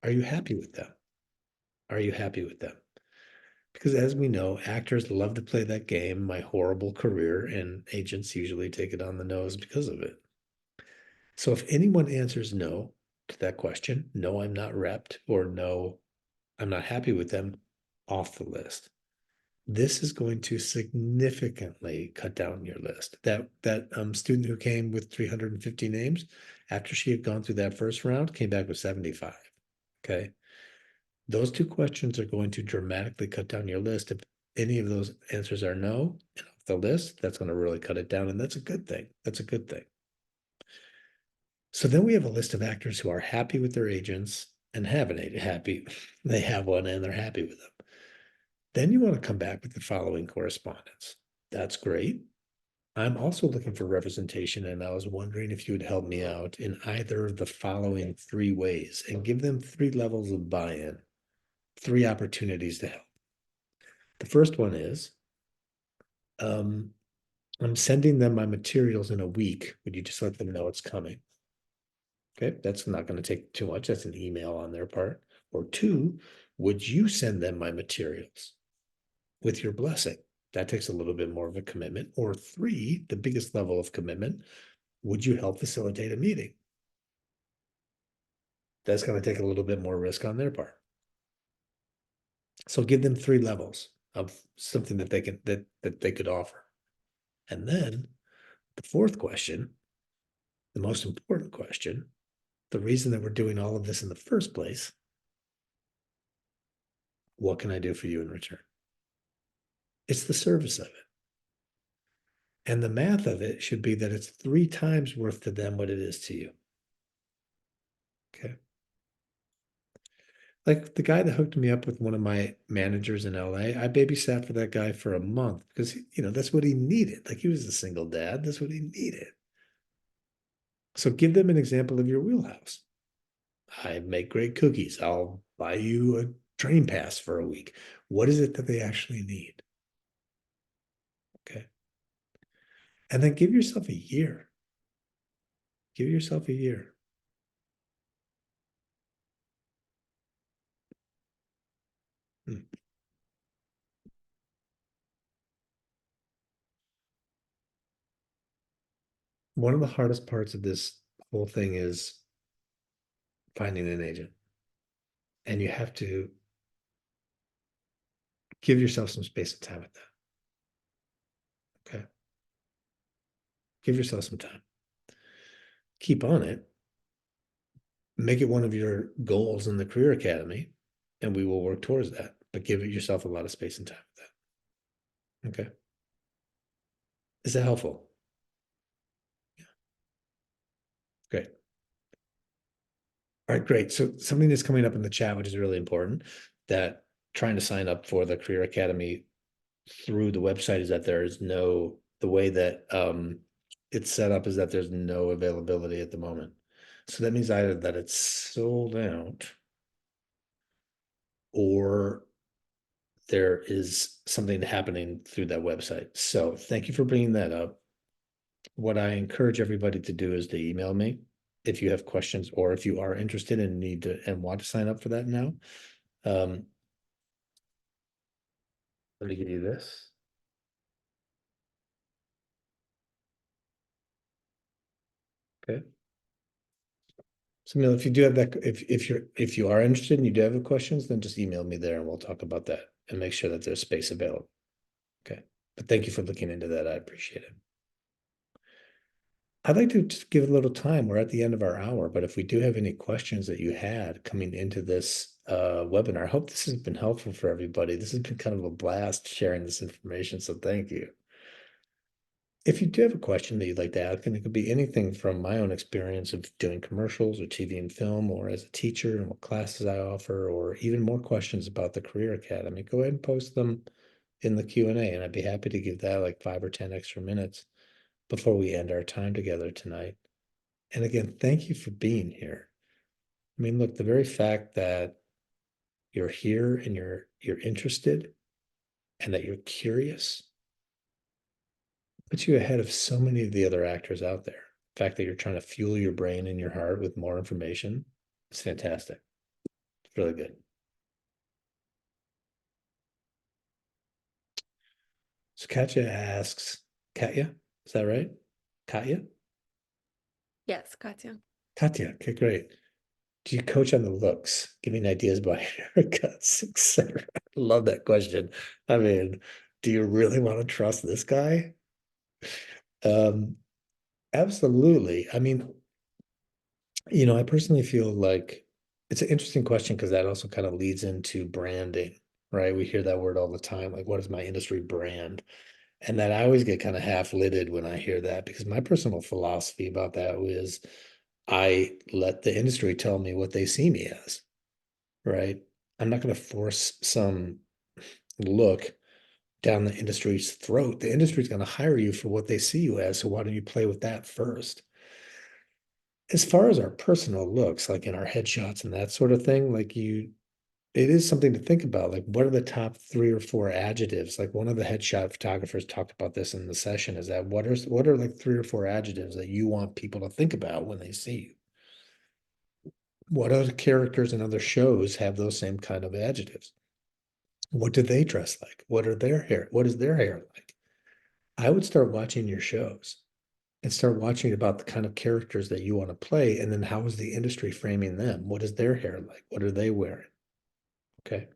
are you happy with them? Are you happy with them? Because as we know, actors love to play that game, my horrible career, and agents usually take it on the nose because of it. So if anyone answers no to that question, no, I'm not repped, or no, I'm not happy with them, off the list. This is going to significantly cut down your list. That student who came with 350 names, after she had gone through that first round, came back with 75. Okay. Those two questions are going to dramatically cut down your list. If any of those answers are no and off the list, that's going to really cut it down. And that's a good thing. That's a good thing. So then we have a list of actors who are happy with their agents and have an agent happy. They have one and they're happy with them. Then you want to come back with the following correspondence. That's great. I'm also looking for representation, and I was wondering if you would help me out in either of the following three ways and give them 3 levels of buy-in, 3 opportunities to help. The first one is, I'm sending them my materials in a week. Would you just let them know it's coming? Okay, that's not going to take too much. That's an email on their part. Or 2, would you send them my materials with your blessing? That takes a little bit more of a commitment. Or 3, the biggest level of commitment, would you help facilitate a meeting? That's going to take a little bit more risk on their part. So give them 3 levels of something that they can that they could offer. And then the 4th question, the most important question, the reason that we're doing all of this in the first place, what can I do for you in return? It's the service of it. And the math of it should be that it's 3 times worth to them what it is to you. Okay. Like the guy that hooked me up with one of my managers in LA, I babysat for that guy for a month because, that's what he needed. Like he was a single dad. That's what he needed. So give them an example of your wheelhouse. I make great cookies. I'll buy you a train pass for a week. What is it that they actually need? Okay. And then give yourself a year. Give yourself a year. One of the hardest parts of this whole thing is finding an agent. And you have to give yourself some space and time with that. Okay. Give yourself some time. Keep on it. Make it one of your goals in the Career Academy, and we will work towards that. But give yourself a lot of space and time with that. Okay. Is that helpful? Yeah. Great. All right, great. So something that's coming up in the chat, which is really important, that trying to sign up for the Career Academy through the website is that there is no, the way that it's set up is that there's no availability at the moment. So that means either that it's sold out or there is something happening through that website. So thank you for bringing that up. What I encourage everybody to do is to email me if you have questions or if you are interested and need to and want to sign up for that now. Let me give you this. Okay. So Neil, if you do have that, if you are interested and you do have questions, then just email me there and we'll talk about that and make sure that there's space available. Okay. But thank you for looking into that. I appreciate it. I'd like to just give a little time. We're at the end of our hour, but if we do have any questions that you had coming into this webinar, I hope this has been helpful for everybody. This has been kind of a blast sharing this information, so thank you. If you do have a question that you'd like to ask, and it could be anything from my own experience of doing commercials or TV and film, or as a teacher and what classes I offer, or even more questions about the Career Academy, go ahead and post them in the Q&A, and I'd be happy to give that like 5 or 10 extra minutes before we end our time together tonight. And again, thank you for being here. I mean, look, the very fact that you're here and you're interested and that you're curious puts you ahead of so many of the other actors out there. fact that you're trying to fuel your brain and your heart with more information, it's fantastic. It's really good. So Katya asks, Katya, is that right? Katya? Yes, Katya. Katya, okay, great. Do you coach on the looks, giving ideas about haircuts, etc.? Love that question. I mean, do you really want to trust this guy? Absolutely. I mean, I personally feel like it's an interesting question because that also kind of leads into branding, right? We hear that word all the time, like, what is my industry brand? And that I always get kind of half-lidded when I hear that, because my personal philosophy about that is I let the industry tell me what they see me as, right? I'm not going to force some look down the industry's throat. The industry's going to hire you for what they see you as. So why don't you play with that first? As far as our personal looks, like in our headshots and that sort of thing, it is something to think about. Like, what are the top 3 or 4 adjectives? Like, one of the headshot photographers talked about this in the session, is that what are like 3 or 4 adjectives that you want people to think about when they see you? What other characters in other shows have those same kind of adjectives? What do they dress like? What is their hair like? I would start watching your shows and start watching about the kind of characters that you want to play. And then how is the industry framing them? What is their hair like? What are they wearing? Okay.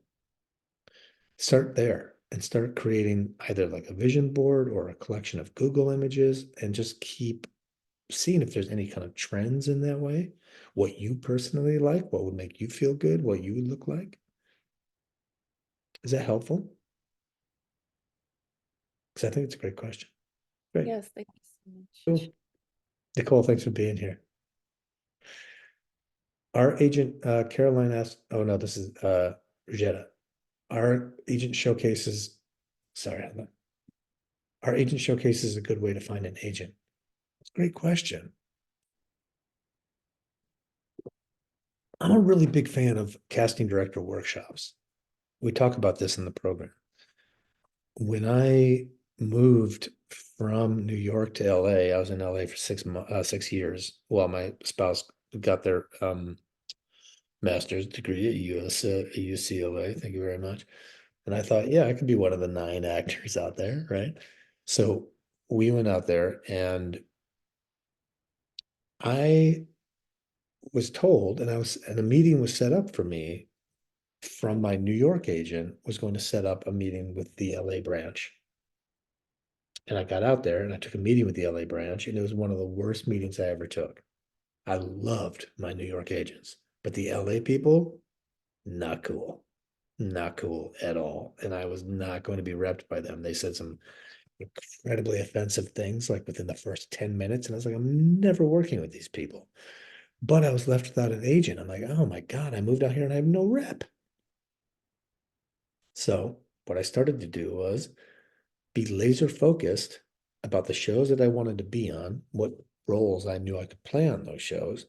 Start there and start creating either like a vision board or a collection of Google images, and just keep seeing if there's any kind of trends in that way. What you personally like, what would make you feel good, what you would look like. Is that helpful? Because I think it's a great question. Great. Yes, thank you so much. Cool. Nicole, thanks for being here. Our agent, Caroline asked, oh no, this is Rosetta. Our agent showcases, sorry, hold on. Our agent showcase is a good way to find an agent. It's a great question. I'm a really big fan of casting director workshops. We talk about this in the program. When I moved from New York to LA, I was in LA for 6 years while my spouse got their master's degree at UCLA. Thank you very much. And I thought, yeah, I could be one of the 9 actors out there, right? So we went out there, and I was told, and a meeting was set up for me from my New York agent, was going to set up a meeting with the LA branch. And I got out there and I took a meeting with the LA branch, and it was one of the worst meetings I ever took. I loved my New York agents, but the LA people, not cool. Not cool at all. And I was not going to be repped by them. They said some incredibly offensive things like within the first 10 minutes. And I was like, I'm never working with these people. But I was left without an agent. I'm like, oh my God, I moved out here and I have no rep. So what I started to do was be laser focused about the shows that I wanted to be on, what roles I knew I could play on those shows.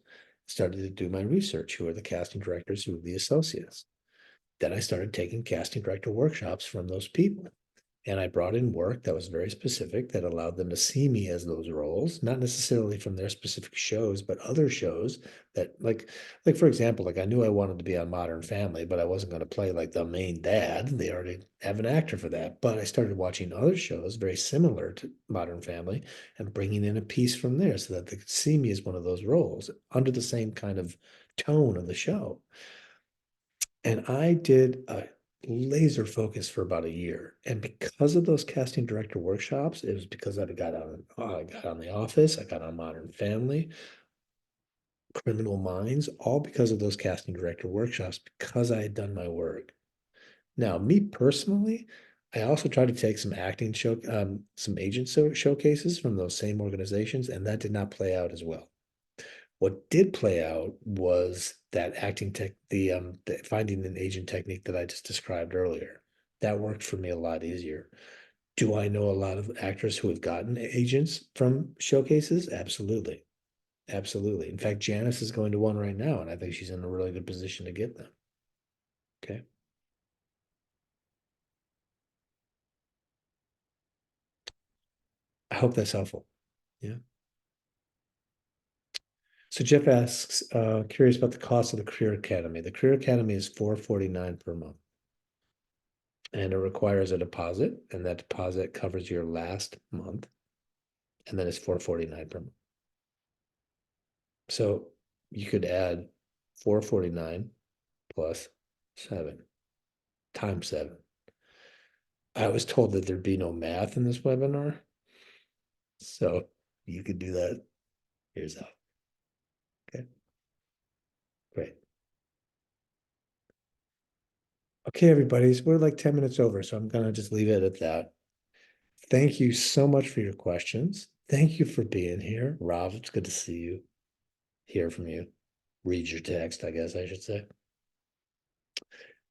Started to do my research. Who are the casting directors? Who are the associates? Then I started taking casting director workshops from those people. And I brought in work that was very specific, that allowed them to see me as those roles, not necessarily from their specific shows, but other shows that like for example, like I knew I wanted to be on Modern Family, but I wasn't going to play like the main dad. They already have an actor for that. But I started watching other shows very similar to Modern Family and bringing in a piece from there so that they could see me as one of those roles under the same kind of tone of the show. And I did a laser focus for about a year. And because of those casting director workshops, it was because I got on The Office, I got on Modern Family, Criminal Minds, all because of those casting director workshops, because I had done my work. Now, me personally, I also tried to take some some agent showcases from those same organizations, and that did not play out as well. What did play out was that acting tech, the finding an agent technique that I just described earlier. That worked for me a lot easier. Do I know a lot of actors who have gotten agents from showcases? Absolutely. Absolutely. In fact, Janice is going to one right now, and I think she's in a really good position to get them. Okay. I hope that's helpful. Yeah. So Jeff asks, curious about the cost of the Career Academy. The Career Academy is $449 per month. And it requires a deposit, and that deposit covers your last month. And then it's $449 per month. So you could add 449 plus 7 times 7. I was told that there'd be no math in this webinar. So you could do that yourself. Okay. Great. Okay, everybody, so we're like 10 minutes over, so I'm gonna just leave it at that. Thank you so much for your questions. Thank you for being here. Rob, it's good to see you, hear from you, read your text, I guess I should say.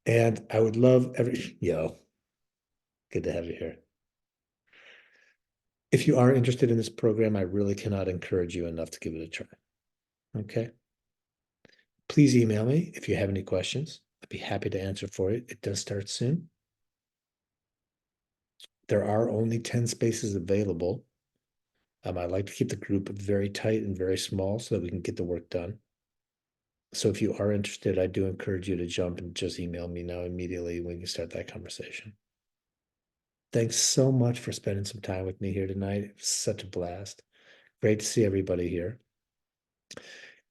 And I would love good to have you here. If you are interested in this program, I really cannot encourage you enough to give it a try. Okay. Please email me if you have any questions. I'd be happy to answer for you. It does start soon. There are only 10 spaces available. I like to keep the group very tight and very small so that we can get the work done. So if you are interested, I do encourage you to jump and just email me now immediately when you start that conversation. Thanks so much for spending some time with me here tonight. It was such a blast. Great to see everybody here.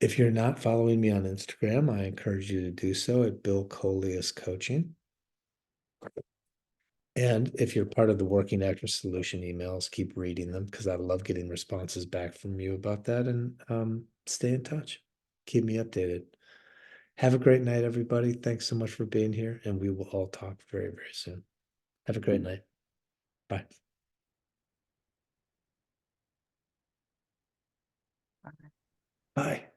If you're not following me on Instagram, I encourage you to do so at Bill Coleus Coaching. And if you're part of the Working Actors Solution emails, keep reading them because I love getting responses back from you about that, and stay in touch. Keep me updated. Have a great night, everybody. Thanks so much for being here, and we will all talk very, very soon. Have a great night. Bye. Bye.